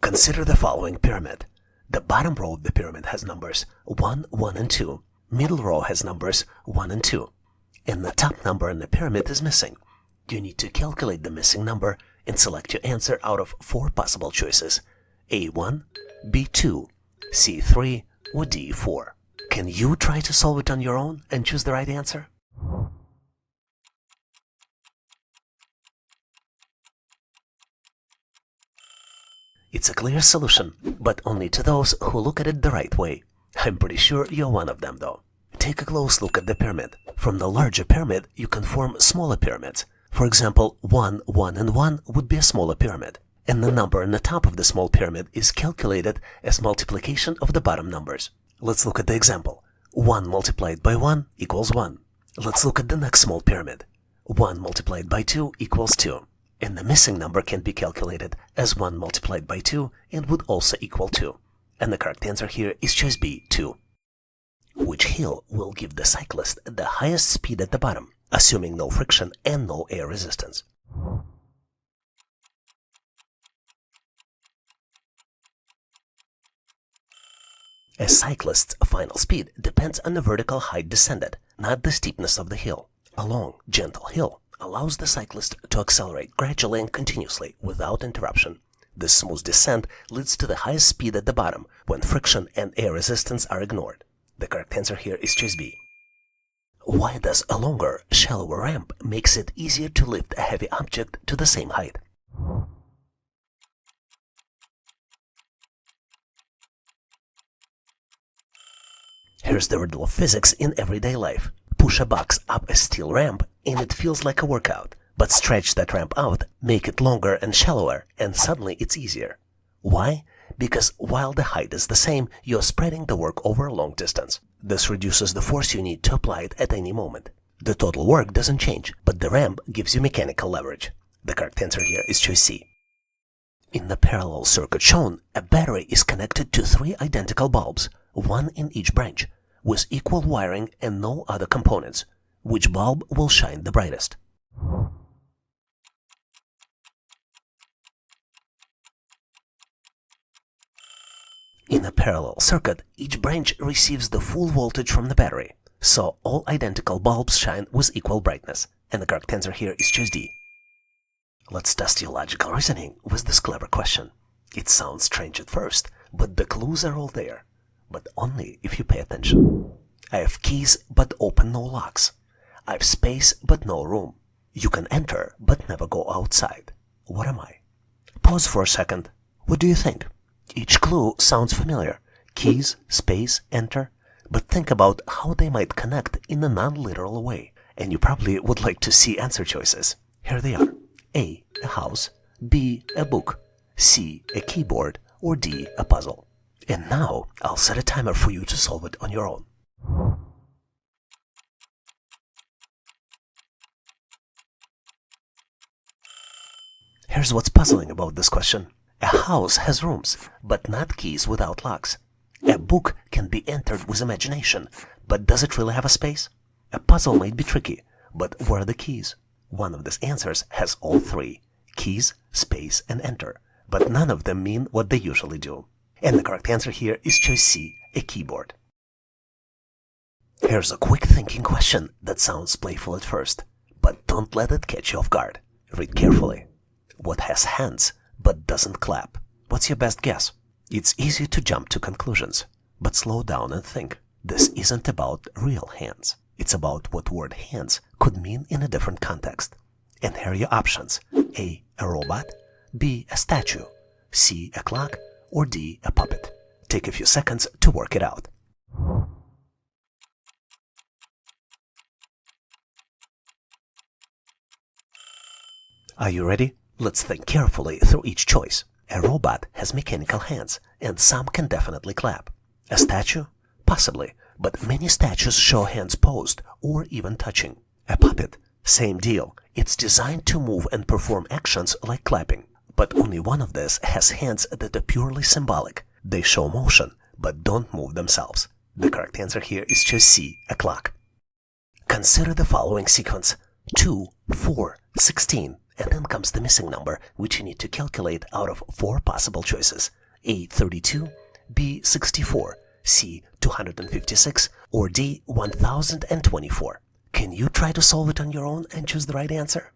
Consider the following pyramid. The bottom row of the pyramid has numbers 1, 1, and 2. Middle row has numbers 1 and 2. And the top number in the pyramid is missing. You need to calculate the missing number and select your answer out of 4 possible choices: A1, B2, C3, or D4. Can you try to solve it on your own and choose the right answer? It's a clear solution, but only to those who look at it the right way. I'm pretty sure you're one of them, though. Take a close look at the pyramid. From the larger pyramid, you can form smaller pyramids. For example, 1, 1, and 1 would be a smaller pyramid. And the number on the top of the small pyramid is calculated as multiplication of the bottom numbers. Let's look at the example. 1 multiplied by 1 equals 1. Let's look at the next small pyramid. 1 multiplied by 2 equals 2. And the missing number can be calculated as 1 multiplied by 2 and would also equal 2. And the correct answer here is choice B, 2. Which hill will give the cyclist the highest speed at the bottom, assuming no friction and no air resistance? A cyclist's final speed depends on the vertical height descended, not the steepness of the hill. A long, gentle hill allows the cyclist to accelerate gradually and continuously without interruption. This smooth descent leads to the highest speed at the bottom when friction and air resistance are ignored. The correct answer here is choice B. Why does a longer, shallower ramp makes it easier to lift a heavy object to the same height? Here's the riddle of physics in everyday life. Push a box up a steel ramp and it feels like a workout. But stretch that ramp out, make it longer and shallower, and suddenly it's easier. Why? Because while the height is the same, you're spreading the work over a long distance. This reduces the force you need to apply it at any moment. The total work doesn't change, but the ramp gives you mechanical leverage. The correct answer here is choice C. In the parallel circuit shown, a battery is connected to 3 identical bulbs, 1 in each branch, with equal wiring and no other components. Which bulb will shine the brightest? In a parallel circuit, each branch receives the full voltage from the battery, so all identical bulbs shine with equal brightness, and the correct answer here is choice D. Let's test your logical reasoning with this clever question. It sounds strange at first, but the clues are all there, but only if you pay attention. I have keys but open no locks. I have space but no room. You can enter but never go outside. What am I? Pause for a second. What do you think? Each clue sounds familiar. Keys, space, enter. But think about how they might connect in a non-literal way. And you probably would like to see answer choices. Here they are. A house. B, a book. C, a keyboard. Or D, a puzzle. And now I'll set a timer for you to solve it on your own. Here's what's puzzling about this question. A house has rooms, but not keys without locks. A book can be entered with imagination, but does it really have a space? A puzzle might be tricky, but where are the keys? One of these answers has all 3, keys, space, and enter, but none of them mean what they usually do. And the correct answer here is choice C, a keyboard. Here's a quick thinking question that sounds playful at first, but don't let it catch you off guard. Read carefully. What has hands but doesn't clap? What's your best guess? It's easy to jump to conclusions, but slow down and think. This isn't about real hands. It's about what word hands could mean in a different context. And here are your options. A robot, B, a statue, C, a clock, or D, a puppet. Take a few seconds to work it out. Are you ready? Let's think carefully through each choice. A robot has mechanical hands, and some can definitely clap. A statue? Possibly, but many statues show hands posed or even touching. A puppet? Same deal. It's designed to move and perform actions like clapping. But only one of these has hands that are purely symbolic. They show motion, but don't move themselves. The correct answer here is choice C, a clock. Consider the following sequence. 2, 4, 16, and then comes the missing number, which you need to calculate out of 4 possible choices: A, 32, B, 64, C, 256, or D, 1024. Can you try to solve it on your own and choose the right answer?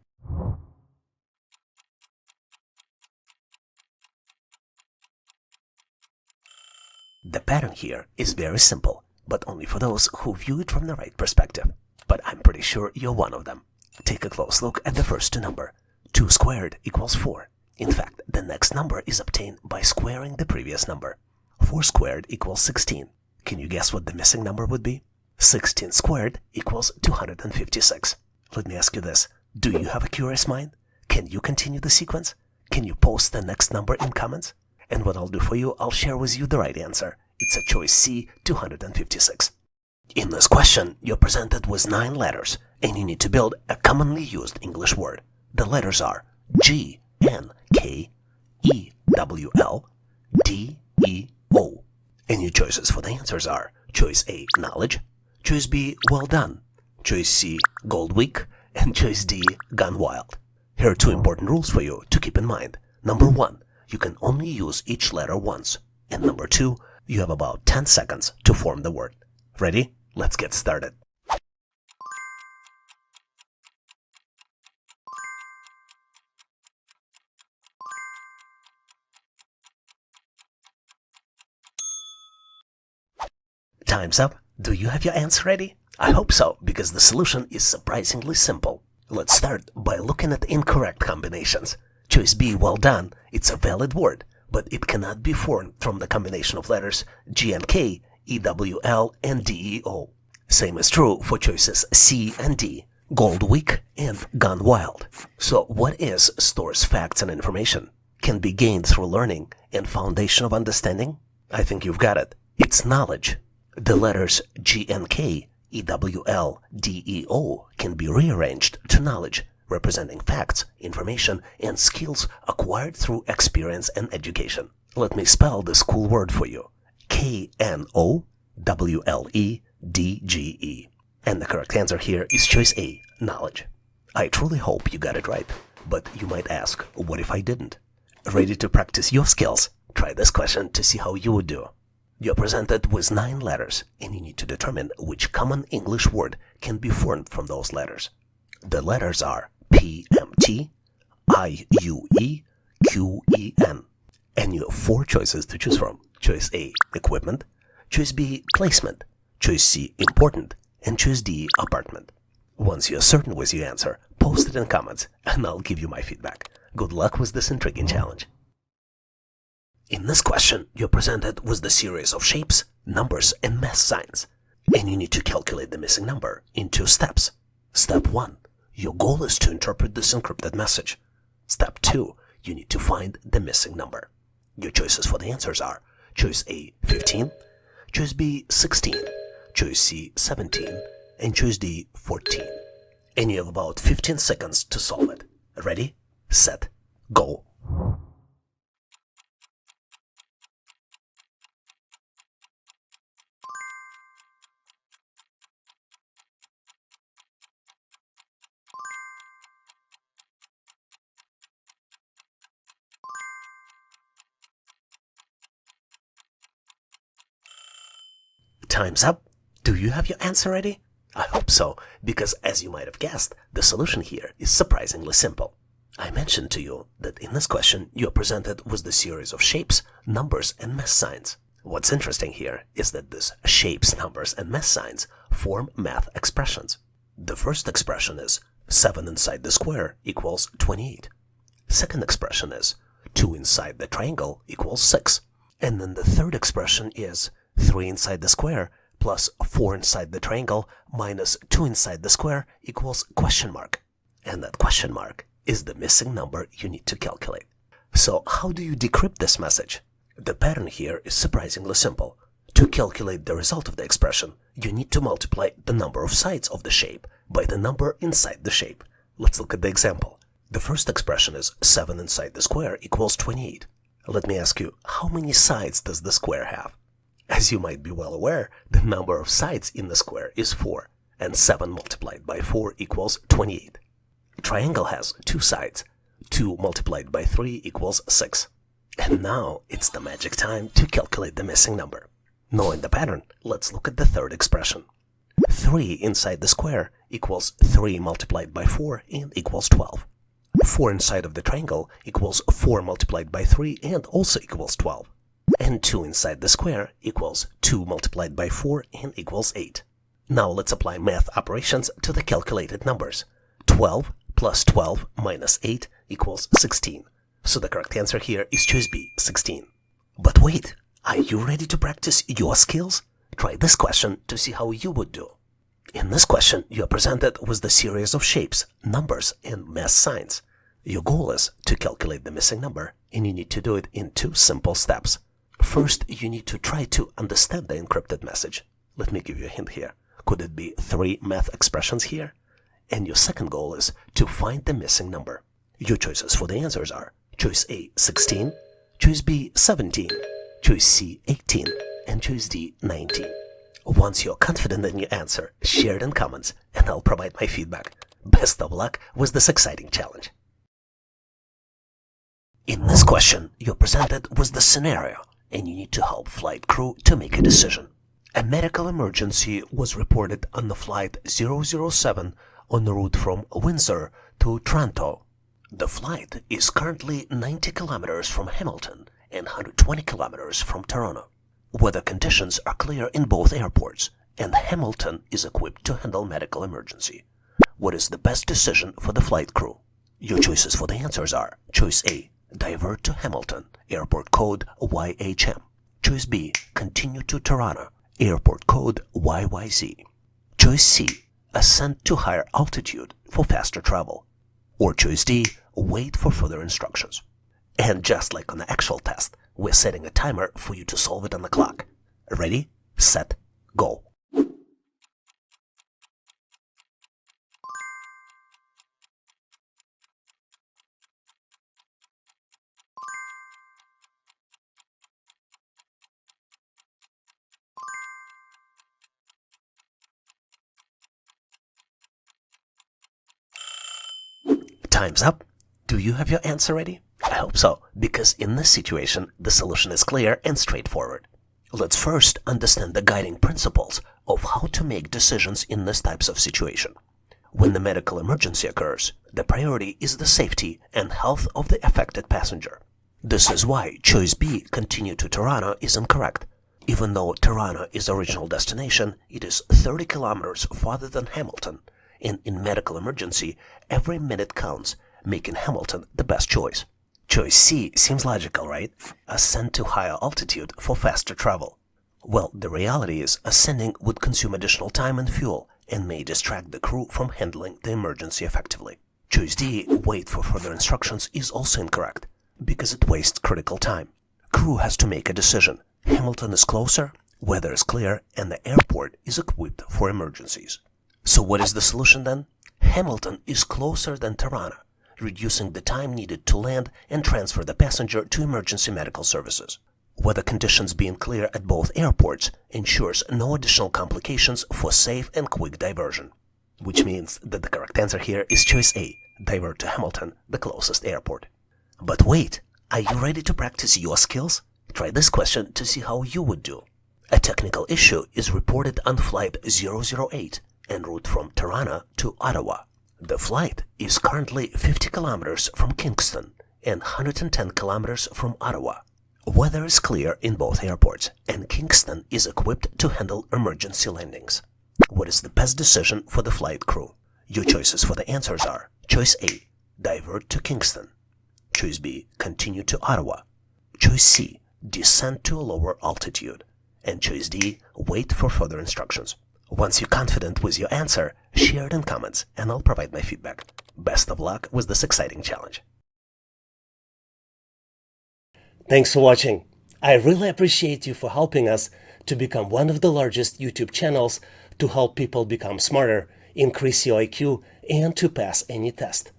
The pattern here is very simple, but only for those who view it from the right perspective. But I'm pretty sure you're one of them. Take a close look at the first number. 2 squared equals 4. In fact, the next number is obtained by squaring the previous number. 4 squared equals 16. Can you guess what the missing number would be? 16 squared equals 256. Let me ask you this. Do you have a curious mind? Can you continue the sequence? Can you post the next number in comments? And what I'll do for you, I'll share with you the right answer. It's a choice C, 256. In this question, you're presented with 9 letters, and you need to build a commonly used English word. The letters are G, N, K, E, W, L, D, E, O. And your choices for the answers are choice A, knowledge, choice B, well done, choice C, gold week, and choice D, gone wild. Here are 2 important rules for you to keep in mind. Number 1, you can only use each letter once. And number 2, you have about 10 seconds to form the word. Ready? Let's get started. Time's up. Do you have your answer ready? I hope so, because the solution is surprisingly simple. Let's start by looking at incorrect combinations. Choice B, well done, it's a valid word, but it cannot be formed from the combination of letters G and K, E, W, L, and D, E, O. Same is true for choices C and D, gold week and gone wild. So what is stores facts and information? Can be gained through learning and foundation of understanding? I think you've got it. It's knowledge. The letters G and K, E, W, L, D, E, O can be rearranged to knowledge, representing facts, information, and skills acquired through experience and education. Let me spell this cool word for you. K-N-O-W-L-E-D-G-E. And the correct answer here is choice A, knowledge. I truly hope you got it right, but you might ask, what if I didn't? Ready to practice your skills? Try this question to see how you would do. You're presented with 9 letters, and you need to determine which common English word can be formed from those letters. The letters are P-M-T, I-U-E, Q-E-N. And you have 4 choices to choose from. Choice A, equipment. Choice B, placement. Choice C, important. And choice D, apartment. Once you're certain with your answer, post it in comments, and I'll give you my feedback. Good luck with this intriguing challenge. In this question, you're presented with the series of shapes, numbers, and math signs. And you need to calculate the missing number in 2 steps. Step 1. Your goal is to interpret this encrypted message. Step 2. You need to find the missing number. Your choices for the answers are choice A, 15, choice B, 16, choice C, 17, and choice D, 14. And you have about 15 seconds to solve it. Ready, set, go. Time's up. Do you have your answer ready? I hope so, because as you might have guessed, the solution here is surprisingly simple. I mentioned to you that in this question you're presented with the series of shapes, numbers, and math signs. What's interesting here is that these shapes, numbers, and math signs form math expressions. The first expression is 7 inside the square equals 28. Second expression is 2 inside the triangle equals 6. And then the third expression is 3 inside the square plus 4 inside the triangle minus 2 inside the square equals question mark. And that question mark is the missing number you need to calculate. So how do you decrypt this message? The pattern here is surprisingly simple. To calculate the result of the expression, you need to multiply the number of sides of the shape by the number inside the shape. Let's look at the example. The first expression is 7 inside the square equals 28. Let me ask you, how many sides does the square have? As you might be well aware, the number of sides in the square is 4, and 7 multiplied by 4 equals 28. A triangle has 2 sides, 2 multiplied by 3 equals 6. And now it's the magic time to calculate the missing number. Knowing the pattern, let's look at the third expression. 3 inside the square equals 3 multiplied by 4 and equals 12. 4 inside of the triangle equals 4 multiplied by 3 and also equals 12. And 2 inside the square equals 2 multiplied by 4 and equals 8. Now let's apply math operations to the calculated numbers. 12 plus 12 minus 8 equals 16. So the correct answer here is choice B, 16. But wait, are you ready to practice your skills? Try this question to see how you would do. In this question, you are presented with the series of shapes, numbers, and math signs. Your goal is to calculate the missing number, and you need to do it in 2 simple steps. First, you need to try to understand the encrypted message. Let me give you a hint here. Could it be 3 math expressions here? And your second goal is to find the missing number. Your choices for the answers are choice A, 16, choice B, 17, choice C, 18, and choice D, 19. Once you're confident in your answer, share it in comments, and I'll provide my feedback. Best of luck with this exciting challenge. In this question, you're presented with the scenario, and you need to help flight crew to make a decision. A medical emergency was reported on the flight 007 on the route from Windsor to Toronto. The flight is currently 90 kilometers from Hamilton and 120 kilometers from Toronto. Weather conditions are clear in both airports, and Hamilton is equipped to handle medical emergency. What is the best decision for the flight crew? Your choices for the answers are choice A, divert to Hamilton, airport code YHM. Choice B, continue to Toronto, airport code YYZ. Choice C, ascend to higher altitude for faster travel. Or choice D, wait for further instructions. And just like on the actual test, we're setting a timer for you to solve it on the clock. Ready, set, go. Time's up. Do you have your answer ready? I hope so, because in this situation, the solution is clear and straightforward. Let's first understand the guiding principles of how to make decisions in these types of situation. When the medical emergency occurs, the priority is the safety and health of the affected passenger. This is why choice B, continue to Toronto, is incorrect. Even though Toronto is original destination, it is 30 kilometers farther than Hamilton, and in medical emergency, every minute counts, making Hamilton the best choice. Choice C seems logical, right? Ascend to higher altitude for faster travel. Well, the reality is ascending would consume additional time and fuel and may distract the crew from handling the emergency effectively. Choice D, wait for further instructions, is also incorrect because it wastes critical time. Crew has to make a decision. Hamilton is closer, weather is clear, and the airport is equipped for emergencies. So what is the solution then? Hamilton is closer than Toronto, reducing the time needed to land and transfer the passenger to emergency medical services. Weather conditions being clear at both airports ensures no additional complications for safe and quick diversion. Which means that the correct answer here is choice A, divert to Hamilton, the closest airport. But wait, are you ready to practice your skills? Try this question to see how you would do. A technical issue is reported on flight 008 en route from Toronto to Ottawa. The flight is currently 50 kilometers from Kingston and 110 kilometers from Ottawa. Weather is clear in both airports, and Kingston is equipped to handle emergency landings. What is the best decision for the flight crew? Your choices for the answers are choice A, divert to Kingston. Choice B, continue to Ottawa. Choice C, descend to a lower altitude. And choice D, wait for further instructions. Once you're confident with your answer, share it in comments and I'll provide my feedback. Best of luck with this exciting challenge. Thanks for watching. I really appreciate you for helping us to become one of the largest YouTube channels to help people become smarter, increase your IQ, and to pass any test.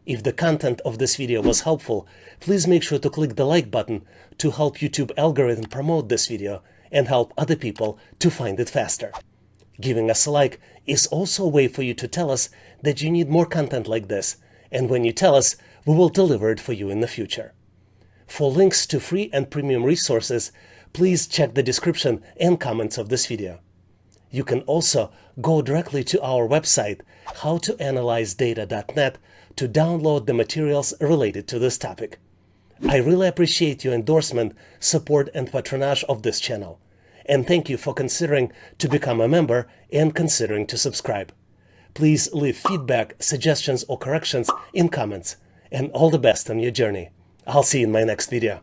If the content of this video was helpful, please make sure to click the like button to help YouTube algorithm promote this video and help other people to find it faster. Giving us a like is also a way for you to tell us that you need more content like this, and when you tell us, we will deliver it for you in the future. For links to free and premium resources, please check the description and comments of this video. You can also go directly to our website, howtoanalyzedata.net, to download the materials related to this topic. I really appreciate your endorsement, support, and patronage of this channel. And thank you for considering to become a member and considering to subscribe. Please leave feedback, suggestions, or corrections in comments. And all the best on your journey. I'll see you in my next video.